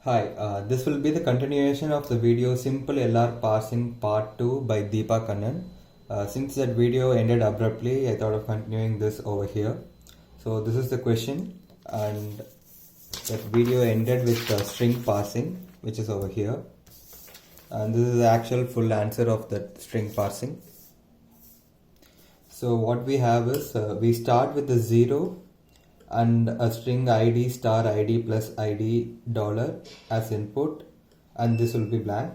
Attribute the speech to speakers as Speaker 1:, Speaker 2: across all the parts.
Speaker 1: Hi, this will be the continuation of the video Simple LR Parsing Part 2 by Deeba Kannan. Since that video ended abruptly, I thought of continuing this over here. So this is the question, and that video ended with string parsing, which is over here. And this is the actual full answer of that string parsing. So what we have is, we start with the 0 and a string id star id plus id dollar as input, and this will be blank.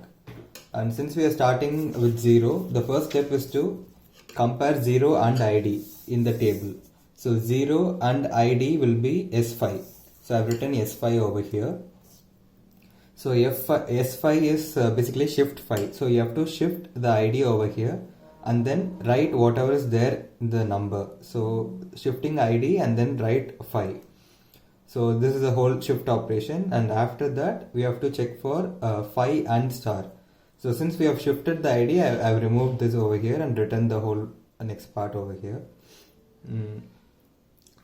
Speaker 1: And since we are starting with 0, the first step is to compare 0 and id in the table. So 0 and id will be s5. So I've written s5 over here. So s5 is basically shift 5. So you have to shift the id over here and then write whatever is there in the number. So shifting id and then write 5. So this is a whole shift operation, and after that we have to check for 5 and star. So since we have shifted the id, I've removed this over here and written the whole next part over here.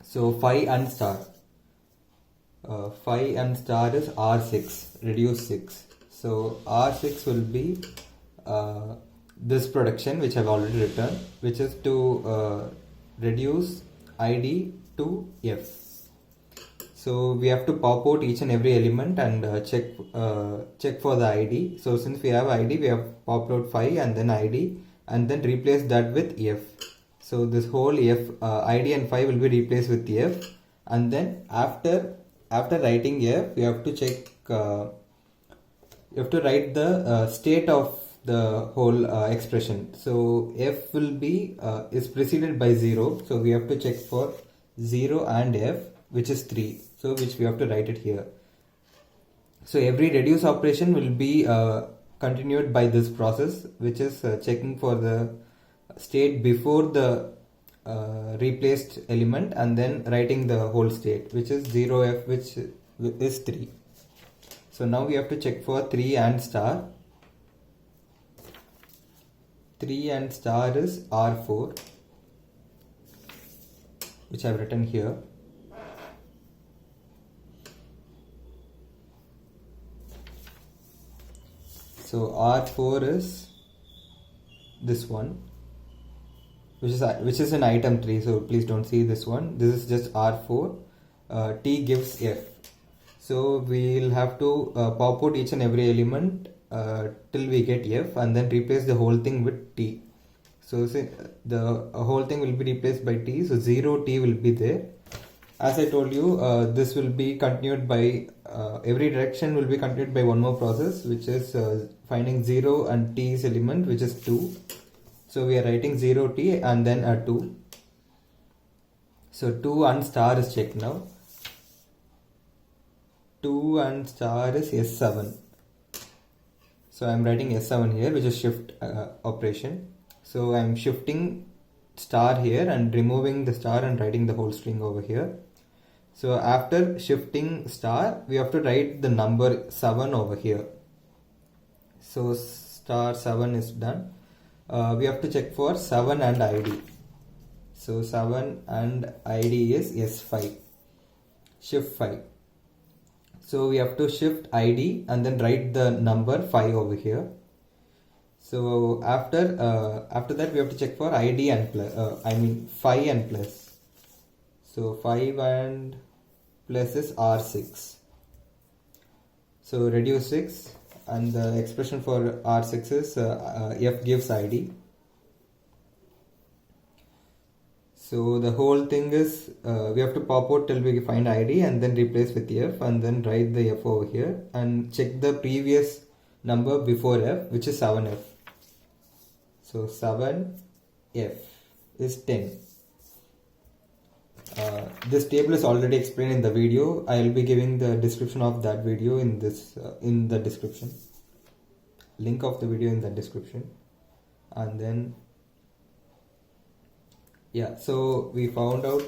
Speaker 1: So 5 and star. 5 and star is R6, reduce 6. So R6 will be this production which I've already written, which is to reduce id to f. So we have to pop out each and every element and check for the id. So since we have id, we have popped out 5 and then id, and then replace that with f. So this whole f, id and 5 will be replaced with f, and then after writing f, you have to check, you have to write the state of the whole expression. So f will be is preceded by 0, so we have to check for 0 and f, which is 3, so which we have to write it here. So every reduce operation will be continued by this process, which is checking for the state before the replaced element and then writing the whole state, which is 0f, which is 3. So now we have to check for 3 and star. 3 and star is R4, which I have written here. So R4 is this one, which is an item 3, so please don't see this one. This is just R4. T gives F. So we'll have to pop out each and every element till we get F, and then replace the whole thing with T. So the whole thing will be replaced by T, so 0 T will be there. As I told you, this will be continued by every direction will be continued by one more process, which is finding 0 and T's element, which is 2. So we are writing 0t and then a 2. So 2 and star is checked now. 2 and star is S7. So I am writing S7 here, which is shift operation. So I am shifting star here and removing the star and writing the whole string over here. So after shifting star, we have to write the number 7 over here. So star 7 is done. We have to check for 7 and id. So 7 and id is S5, shift 5. So we have to shift id and then write the number 5 over here. So after that we have to check for id and plus, 5 and plus. So 5 and plus is R6. So reduce 6, and the expression for R6 is f gives id. So the whole thing is we have to pop out till we find id and then replace with f, and then write the f over here and check the previous number before f, which is 7f. So 7f is 10. This table is already explained in the video. I will be giving the description of that video in this in the description. Link of the video in the description. And then yeah, so we found out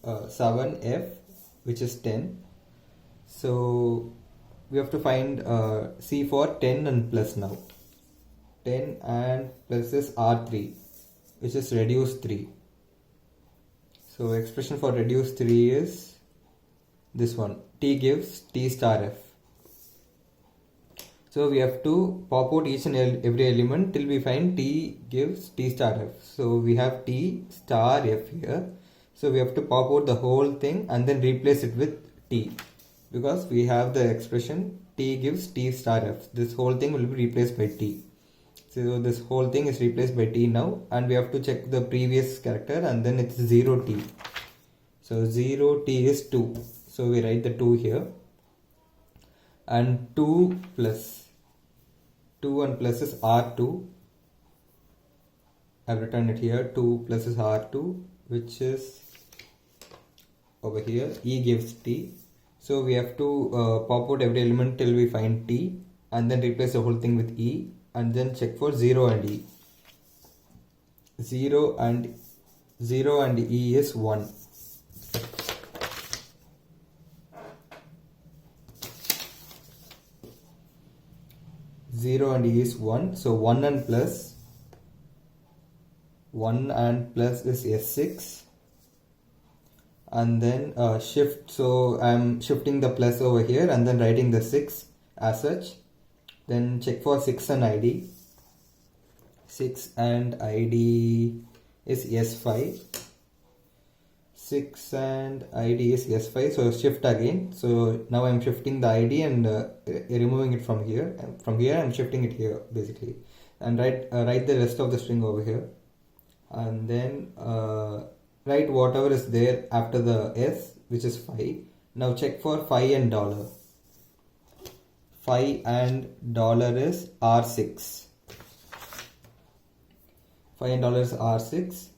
Speaker 1: 7f, which is 10. So we have to find C for 10 and plus now. 10 and plus is R3, which is reduce 3. So expression for reduce 3 is this one. T gives T star F. So we have to pop out each and every element till we find t gives t star f. So we have t star f here. So we have to pop out the whole thing and then replace it with t, because we have the expression t gives t star f. This whole thing will be replaced by t. So this whole thing is replaced by t now, and we have to check the previous character, and then it's 0t. So 0t is 2. So we write the 2 here, and 2 plus 2 and plus is r2. I've written it here. 2 plus is r2, which is over here. E gives t. So we have to pop out every element till we find t, and then replace the whole thing with e, and then check for 0 and e. 0 and e is 1. Zero and e is 1. So 1 and plus is S6, and then shift. So I'm shifting the plus over here and then writing the 6 as such. Then check for 6 and id. 6 and id is S5. 6 and id is S5. So shift again. So now I'm shifting the id and removing it from here. From here I'm shifting it here basically, and write the rest of the string over here, and then write whatever is there after the s, which is 5. Now check for phi and dollar. Phi and dollar is R6. Phi and dollar is R6.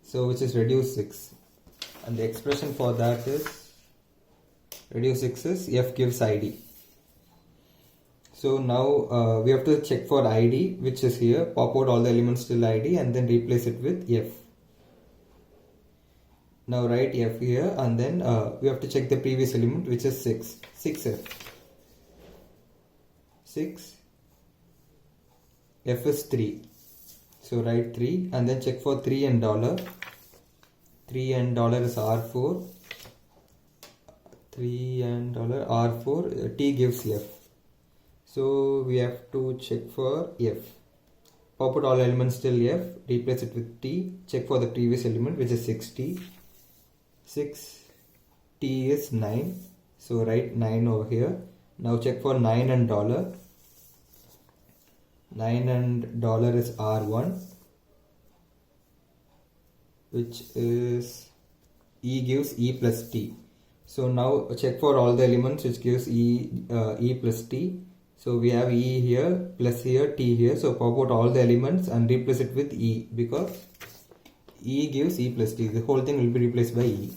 Speaker 1: So which is reduce 6. And the expression for that is reduce 6 is f gives id. So now we have to check for id, which is here. Pop out all the elements till id and then replace it with f. Now write f here, and then we have to check the previous element, which is 6. 6f. 6. F is 3. So write 3 and then check for 3 and dollar. 3 and dollar is R4. 3 and dollar R4. T gives f. So we have to check for f. Pop out all elements till f. Replace it with t. Check for the previous element, which is 6t. 6 t is 9. So write 9 over here. Now check for 9 and dollar. 9 and dollar is R1, which is e gives e plus t. So now check for all the elements which gives e plus t. So we have e here, plus here, t here. So pop out all the elements and replace it with e, because e gives e plus t. The whole thing will be replaced by e.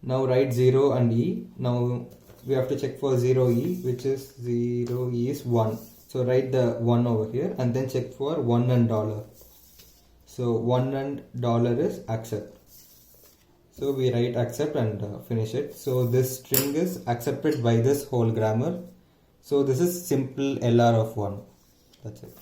Speaker 1: Now write 0 and e. Now we have to check for 0e, which is 0e is 1. So write the 1 over here and then check for 1 and dollar. So 1 and dollar is accept. So we write accept and finish it. So this string is accepted by this whole grammar. So this is simple LR of 1. That's it.